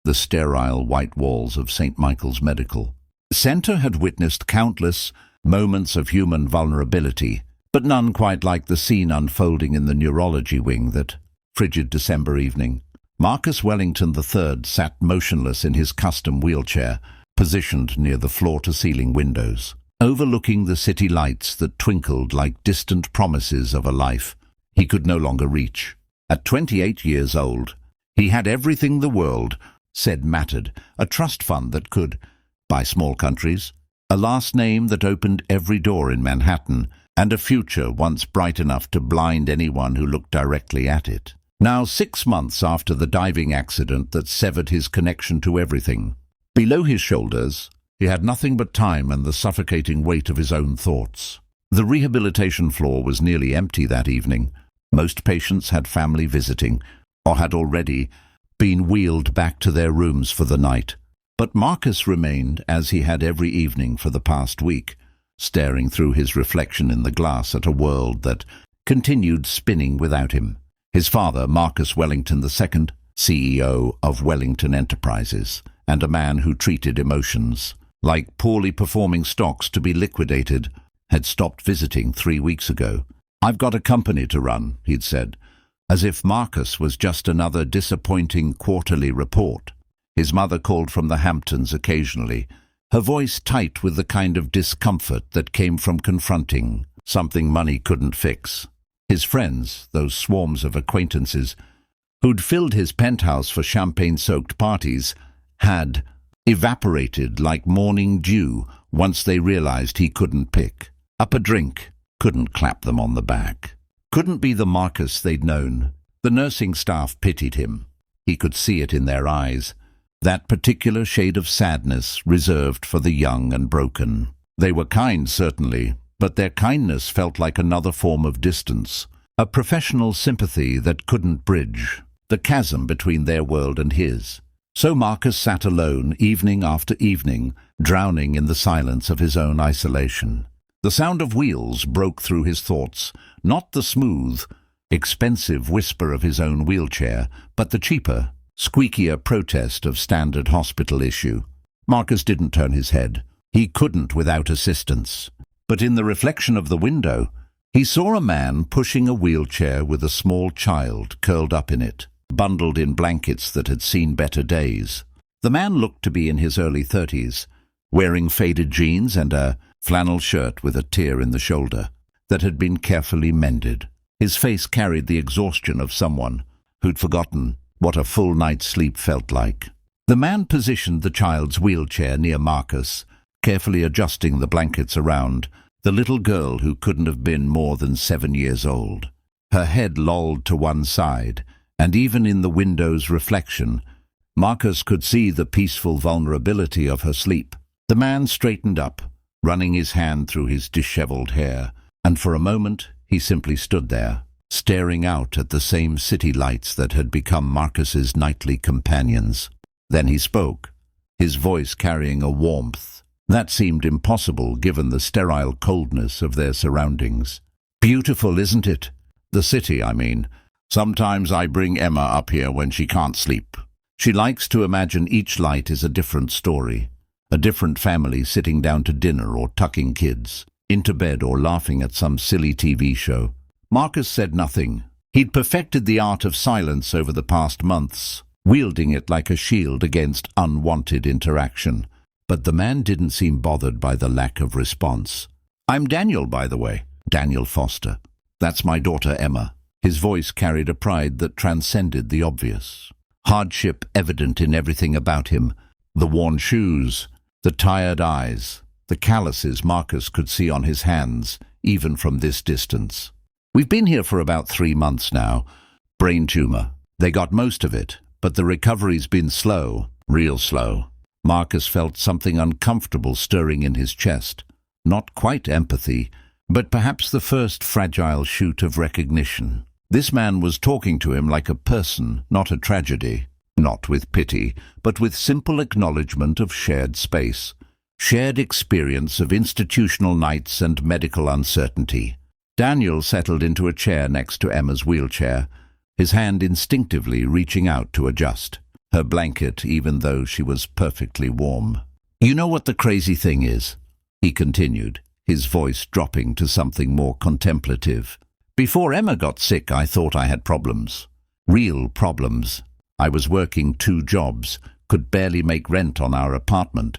the sterile white walls of St. Michael's Medical Center had witnessed countless moments of human vulnerability, but none quite like the scene unfolding in the neurology wing that frigid December evening. Marcus Wellington III sat motionless in his custom wheelchair, positioned near the floor-to-ceiling windows, overlooking the city lights that twinkled like distant promises of a life he could no longer reach. At 28 years old, he had everything the world said mattered: a trust fund that could buy small countries, a last name that opened every door in Manhattan, and a future once bright enough to blind anyone who looked directly at it. Now, 6 months after the diving accident that severed his connection to everything, below his shoulders, he had nothing but time and the suffocating weight of his own thoughts. The rehabilitation floor was nearly empty that evening. Most patients had family visiting, or had already been wheeled back to their rooms for the night. But Marcus remained, as he had every evening for the past week, staring through his reflection in the glass at a world that continued spinning without him. His father, Marcus Wellington II, CEO of Wellington Enterprises, and a man who treated emotions like poorly performing stocks to be liquidated, had stopped visiting 3 weeks ago. "I've got a company to run," he'd said, as if Marcus was just another disappointing quarterly report. His mother called from the Hamptons occasionally, her voice tight with the kind of discomfort that came from confronting something money couldn't fix. His friends, those swarms of acquaintances who'd filled his penthouse for champagne-soaked parties, had evaporated like morning dew once they realized he couldn't pick up a drink, couldn't clap them on the back, couldn't be the Marcus they'd known. The nursing staff pitied him. He could see it in their eyes, that particular shade of sadness reserved for the young and broken. They were kind, certainly, but their kindness felt like another form of distance, a professional sympathy that couldn't bridge the chasm between their world and his. So Marcus sat alone, evening after evening, drowning in the silence of his own isolation. The sound of wheels broke through his thoughts, not the smooth, expensive whisper of his own wheelchair, but the cheaper, squeakier protest of standard hospital issue. Marcus didn't turn his head. He couldn't without assistance. But in the reflection of the window, he saw a man pushing a wheelchair with a small child curled up in it, bundled in blankets that had seen better days. The man looked to be in his early 30s, wearing faded jeans and a flannel shirt with a tear in the shoulder that had been carefully mended. His face carried the exhaustion of someone who'd forgotten what a full night's sleep felt like. The man positioned the child's wheelchair near Marcus, carefully adjusting the blankets around the little girl who couldn't have been more than 7 years old. Her head lolled to one side, and even in the window's reflection, Marcus could see the peaceful vulnerability of her sleep. The man straightened up, running his hand through his disheveled hair, and for a moment he simply stood there, staring out at the same city lights that had become Marcus's nightly companions. Then he spoke, his voice carrying a warmth that seemed impossible given the sterile coldness of their surroundings. "Beautiful, isn't it? The city, I mean. Sometimes I bring Emma up here when she can't sleep. She likes to imagine each light is a different story, a different family sitting down to dinner or tucking kids into bed or laughing at some silly TV show." Marcus said nothing. He'd perfected the art of silence over the past months, wielding it like a shield against unwanted interaction. But the man didn't seem bothered by the lack of response. "I'm Daniel, by the way. Daniel Foster. That's my daughter, Emma." His voice carried a pride that transcended the obvious. Hardship evident in everything about him. The worn shoes, the tired eyes, the calluses Marcus could see on his hands, even from this distance. "We've been here for about 3 months now. Brain tumor. They got most of it, but the recovery's been slow, real slow." Marcus felt something uncomfortable stirring in his chest. Not quite empathy, but perhaps the first fragile shoot of recognition. This man was talking to him like a person, not a tragedy. Not with pity, but with simple acknowledgement of shared space, shared experience of institutional nights and medical uncertainty. Daniel settled into a chair next to Emma's wheelchair, his hand instinctively reaching out to adjust. her blanket even though she was perfectly warm. "You know what the crazy thing is?" he continued, his voice dropping to something more contemplative. "Before Emma got sick, I thought I had problems. Real problems. I was working 2 jobs, could barely make rent on our apartment,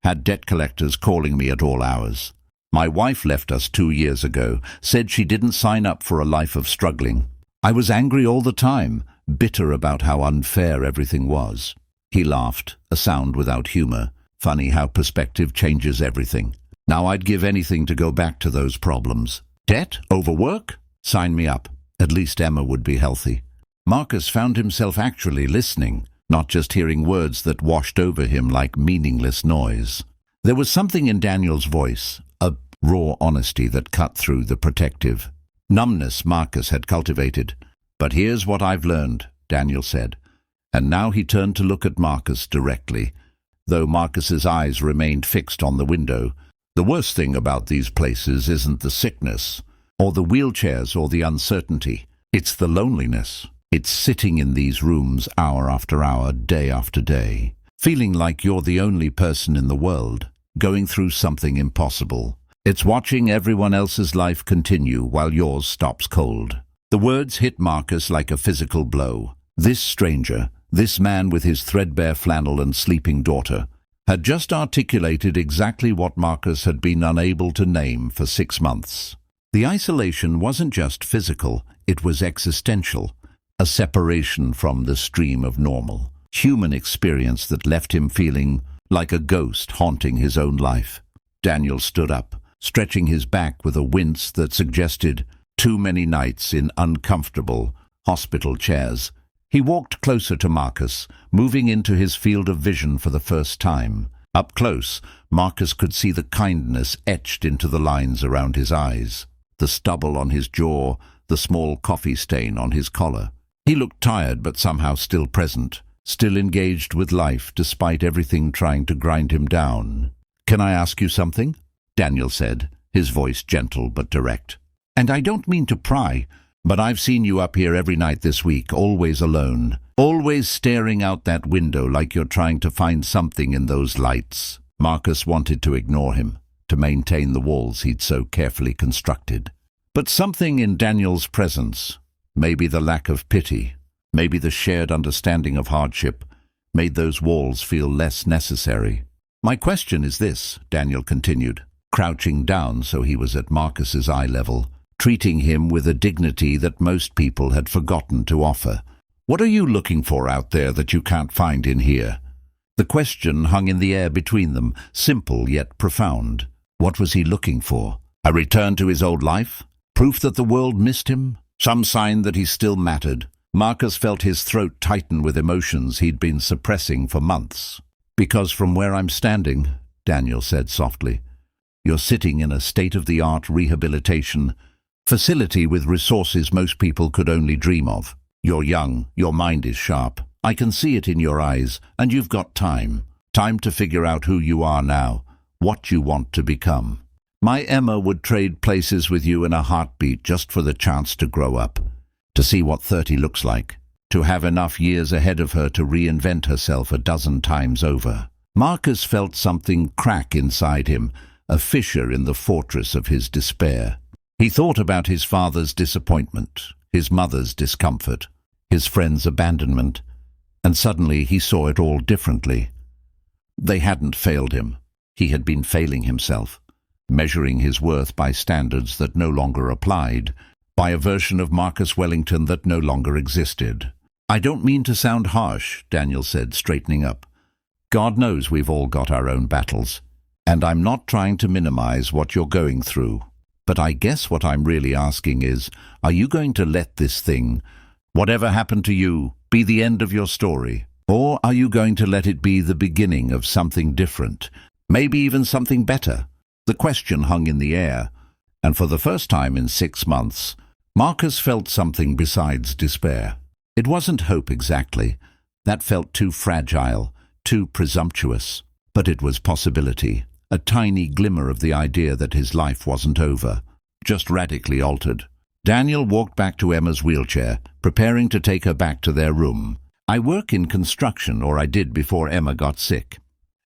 had debt collectors calling me at all hours. My wife left us 2 years ago, said she didn't sign up for a life of struggling. I was angry all the time, bitter about how unfair everything was." He laughed, a sound without humor. Funny how perspective changes everything. "Now I'd give anything to go back to those problems. Debt? Overwork? Sign me up. At least Emma would be healthy." Marcus found himself actually listening, not just hearing words that washed over him like meaningless noise. There was something in Daniel's voice, a raw honesty that cut through the protective numbness Marcus had cultivated. "But here's what I've learned," Daniel said. And now he turned to look at Marcus directly, though Marcus's eyes remained fixed on the window. "The worst thing about these places isn't the sickness, or the wheelchairs, or the uncertainty. It's the loneliness. It's sitting in these rooms hour after hour, day after day, feeling like you're the only person in the world, going through something impossible. It's watching everyone else's life continue while yours stops cold." The words hit Marcus like a physical blow. This stranger, this man with his threadbare flannel and sleeping daughter, had just articulated exactly what Marcus had been unable to name for 6 months. The isolation wasn't just physical, it was existential, a separation from the stream of normal, human experience that left him feeling like a ghost haunting his own life. Daniel stood up, stretching his back with a wince that suggested too many nights in uncomfortable hospital chairs. He walked closer to Marcus, moving into his field of vision for the first time. Up close, Marcus could see the kindness etched into the lines around his eyes, the stubble on his jaw, the small coffee stain on his collar. He looked tired but somehow still present, still engaged with life despite everything trying to grind him down. "Can I ask you something?" Daniel said, his voice gentle but direct. "And I don't mean to pry, but I've seen you up here every night this week, always alone, always staring out that window like you're trying to find something in those lights." Marcus wanted to ignore him, to maintain the walls he'd so carefully constructed. But something in Daniel's presence, maybe the lack of pity, maybe the shared understanding of hardship, made those walls feel less necessary. "My question is this," Daniel continued, crouching down so he was at Marcus's eye level, treating him with a dignity that most people had forgotten to offer. "What are you looking for out there that you can't find in here?" The question hung in the air between them, simple yet profound. What was he looking for? A return to his old life? Proof that the world missed him? Some sign that he still mattered? Marcus felt his throat tighten with emotions he'd been suppressing for months. "Because from where I'm standing," Daniel said softly, "you're sitting in a state-of-the-art rehabilitation facility with resources most people could only dream of. You're young, your mind is sharp. I can see it in your eyes, and you've got time. Time to figure out who you are now, what you want to become. My Emma would trade places with you in a heartbeat just for the chance to grow up, to see what 30 looks like, to have enough years ahead of her to reinvent herself a dozen times over." Marcus felt something crack inside him, a fissure in the fortress of his despair. He thought about his father's disappointment, his mother's discomfort, his friend's abandonment, and suddenly he saw it all differently. They hadn't failed him. He had been failing himself, measuring his worth by standards that no longer applied, by a version of Marcus Wellington that no longer existed. "I don't mean to sound harsh," Daniel said, straightening up. "God knows we've all got our own battles, and I'm not trying to minimize what you're going through. But I guess what I'm really asking is, are you going to let this thing, whatever happened to you, be the end of your story? Or are you going to let it be the beginning of something different, maybe even something better?" The question hung in the air, and for the first time in 6 months, Marcus felt something besides despair. It wasn't hope exactly. That felt too fragile, too presumptuous. But it was possibility, a tiny glimmer of the idea that his life wasn't over, just radically altered. Daniel walked back to Emma's wheelchair, preparing to take her back to their room. I work in construction, or I did before Emma got sick.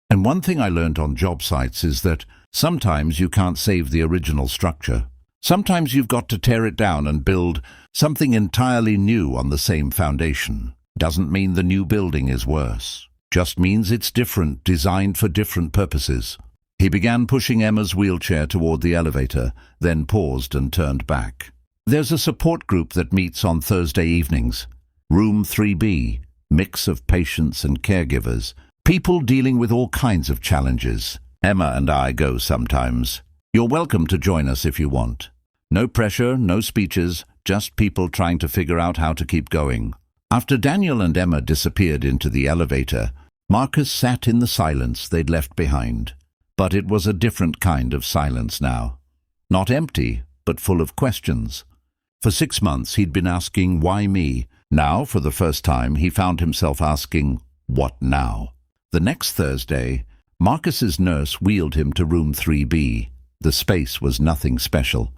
And one thing I learned on job sites is that sometimes you can't save the original structure. Sometimes you've got to tear it down and build something entirely new on the same foundation. Doesn't mean the new building is worse. Just means it's different, designed for different purposes. He began pushing Emma's wheelchair toward the elevator, then paused and turned back. There's a support group that meets on Thursday evenings. Room 3B, mix of patients and caregivers. People dealing with all kinds of challenges. Emma and I go sometimes. You're welcome to join us if you want. No pressure, no speeches, just people trying to figure out how to keep going. After Daniel and Emma disappeared into the elevator, Marcus sat in the silence they'd left behind. But it was a different kind of silence now. Not empty, but full of questions. For 6 months he'd been asking, why me? Now, for the first time, he found himself asking, what now? The next Thursday, Marcus's nurse wheeled him to room 3B. The space was nothing special.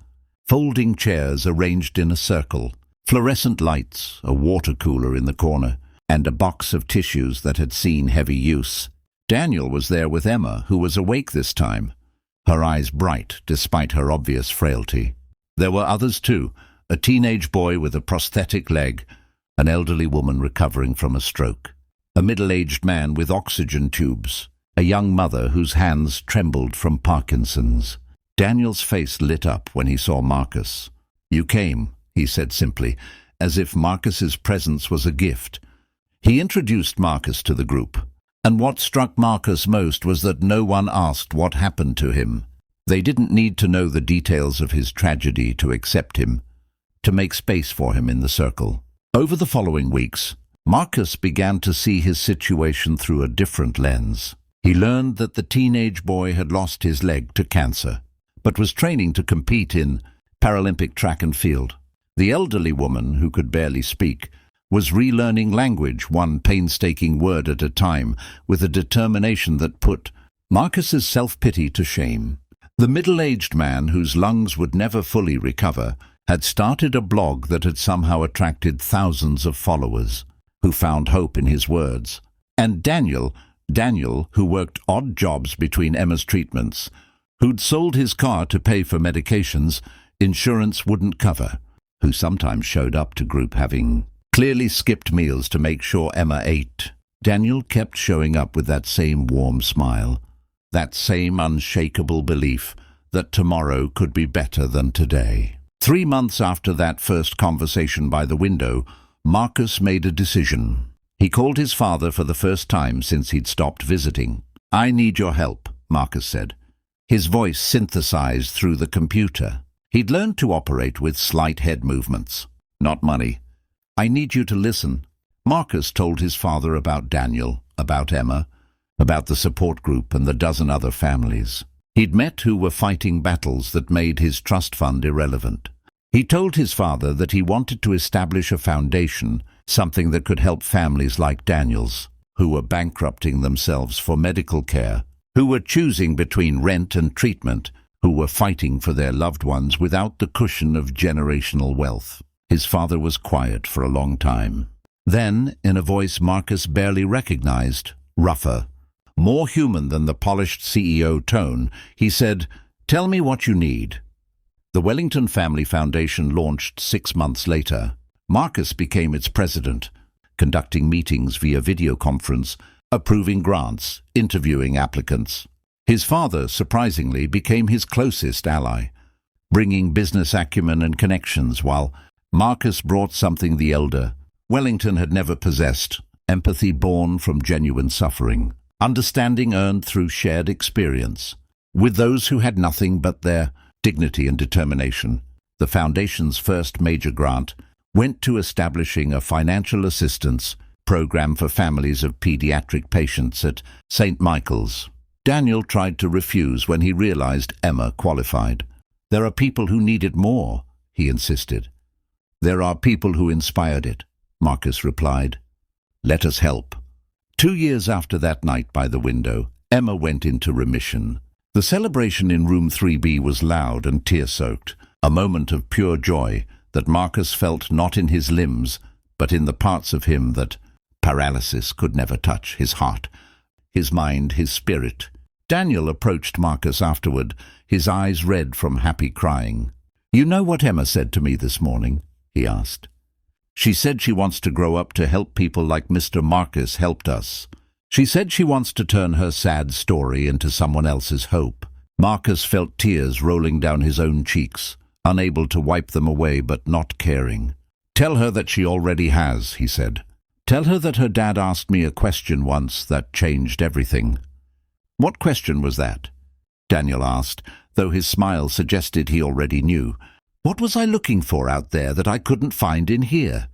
Folding chairs arranged in a circle, fluorescent lights, a water cooler in the corner, and a box of tissues that had seen heavy use. Daniel was there with Emma, who was awake this time, her eyes bright despite her obvious frailty. There were others too, a teenage boy with a prosthetic leg, an elderly woman recovering from a stroke, a middle-aged man with oxygen tubes, a young mother whose hands trembled from Parkinson's. Daniel's face lit up when he saw Marcus. You came, he said simply, as if Marcus's presence was a gift. He introduced Marcus to the group. And what struck Marcus most was that no one asked what happened to him. They didn't need to know the details of his tragedy to accept him, to make space for him in the circle. Over the following weeks, Marcus began to see his situation through a different lens. He learned that the teenage boy had lost his leg to cancer, but was training to compete in Paralympic track and field. The elderly woman, who could barely speak, was relearning language, one painstaking word at a time, with a determination that put Marcus's self-pity to shame. The middle-aged man, whose lungs would never fully recover, had started a blog that had somehow attracted thousands of followers, who found hope in his words. And Daniel, who worked odd jobs between Emma's treatments, who'd sold his car to pay for medications insurance wouldn't cover, who sometimes showed up to group having clearly skipped meals to make sure Emma ate. Daniel kept showing up with that same warm smile, that same unshakable belief that tomorrow could be better than today. 3 months after that first conversation by the window, Marcus made a decision. He called his father for the first time since he'd stopped visiting. I need your help, Marcus said, his voice synthesized through the computer. He'd learned to operate with slight head movements. Not money. I need you to listen. Marcus told his father about Daniel, about Emma, about the support group and the dozen other families he'd met who were fighting battles that made his trust fund irrelevant. He told his father that he wanted to establish a foundation, something that could help families like Daniel's, who were bankrupting themselves for medical care, who were choosing between rent and treatment, who were fighting for their loved ones without the cushion of generational wealth. His father was quiet for a long time. Then, in a voice Marcus barely recognized, rougher, more human than the polished CEO tone, he said, "Tell me what you need." The Wellington Family Foundation launched 6 months later. Marcus became its president, conducting meetings via video conference, approving grants, interviewing applicants. His father, surprisingly, became his closest ally, bringing business acumen and connections, while Marcus brought something the elder Wellington had never possessed: empathy born from genuine suffering, understanding earned through shared experience. With those who had nothing but their dignity and determination, the Foundation's first major grant went to establishing a financial assistance program for families of pediatric patients at St. Michael's. Daniel tried to refuse when he realized Emma qualified. There are people who need it more, he insisted. There are people who inspired it, Marcus replied. Let us help. 2 years after that night by the window, Emma went into remission. The celebration in room 3B was loud and tear-soaked, a moment of pure joy that Marcus felt not in his limbs, but in the parts of him that Paralysis could never touch his heart, his mind, his spirit. Daniel approached Marcus afterward, his eyes red from happy crying. "You know what Emma said to me this morning?" he asked. "She said she wants to grow up to help people like Mr. Marcus helped us. She said she wants to turn her sad story into someone else's hope." Marcus felt tears rolling down his own cheeks, unable to wipe them away but not caring. "Tell her that she already has," he said. "Tell her that her dad asked me a question once that changed everything." "What question was that?" Daniel asked, though his smile suggested he already knew. "What was I looking for out there that I couldn't find in here?"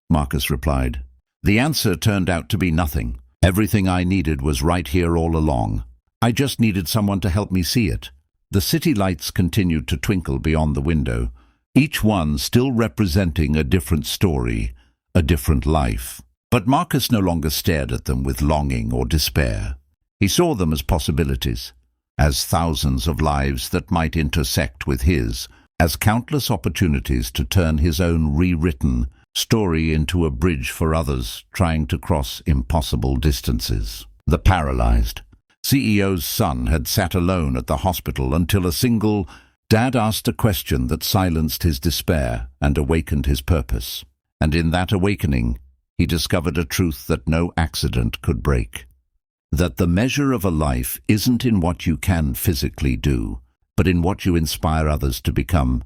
Marcus replied. "The answer turned out to be nothing. Everything I needed was right here all along. I just needed someone to help me see it." The city lights continued to twinkle beyond the window, each one still representing a different story, a different life. But Marcus no longer stared at them with longing or despair. He saw them as possibilities, as thousands of lives that might intersect with his, as countless opportunities to turn his own rewritten story into a bridge for others trying to cross impossible distances. The paralyzed CEO's son had sat alone at the hospital until a single dad asked a question that silenced his despair and awakened his purpose. And in that awakening, he discovered a truth that no accident could break. That the measure of a life isn't in what you can physically do, but in what you inspire others to become.